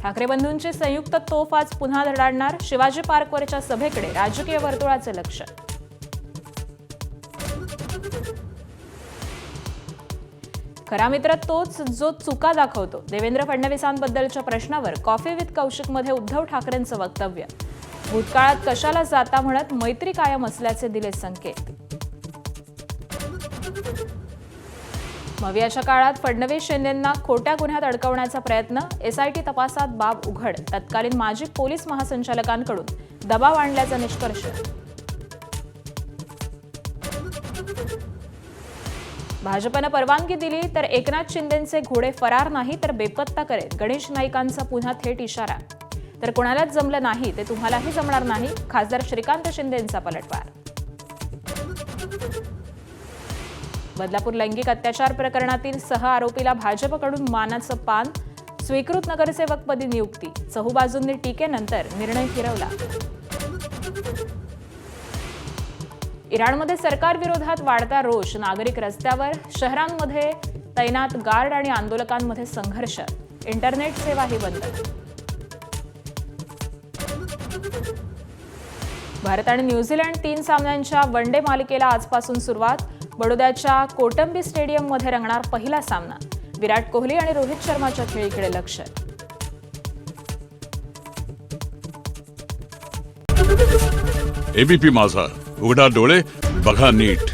ठाकरे बंधूंची संयुक्त तोफ आज पुन्हा धडाडणार. शिवाजी पार्कवरच्या सभेकडे राजकीय वर्तुळाचे लक्ष. खरा मित्र तोच जो चुका दाखवतो. देवेंद्र फडणवीसांबद्दलच्या प्रश्नावर कॉफी विथ कौशिकमध्ये उद्धव ठाकरेंचं वक्तव्य. भूतकाळात कशाला जाता म्हणत मैत्री कायम असल्याचे दिले संकेत. मवियाच्या काळात फडणवीस शिंदेंना खोट्या गुन्ह्यात अडकवण्याचा प्रयत्न. एसआयटी तपासात बाब उघड. तत्कालीन माजी पोलीस महासंचालकांकडून दबाव आणल्याचा निष्कर्ष. भाजपनं परवानगी दिली तर एकनाथ शिंदेंचे घोडे फरार नाही तर बेपत्ता करेल. गणेश नाईकांचा पुन्हा थेट इशारा. तर कोणालाच जमलं नाही ते तुम्हालाही जमणार नाही. खासदार श्रीकांत शिंदेंचा पलटवार. बदलापूर लैंगिक अत्याचार प्रकरणातील आरोपीला भाजपकडून मानाचं पान. स्वीकृत नगरसेवकपदी नियुक्ती. चहूबाजूंनी टीकेनंतर निर्णय फिरवला. इराणमध्ये सरकारविरोधात वाढता रोष. नागरिक रस्त्यावर. शहरांमध्ये तैनात गार्ड आणि आंदोलकांमध्ये संघर्ष. इंटरनेट सेवाही बंद. भारत आणि न्यूझीलंड 3 सामन्यांच्या वन डे मालिकेला आजपासून सुरुवात. बडोद्याच्या कोटंबी स्टेडियममध्ये रंगणार पहिला सामना. विराट कोहली आणि रोहित शर्माच्या खेळीकडे लक्ष. एबीपी माझा, उघडा डोळे बघा नीट.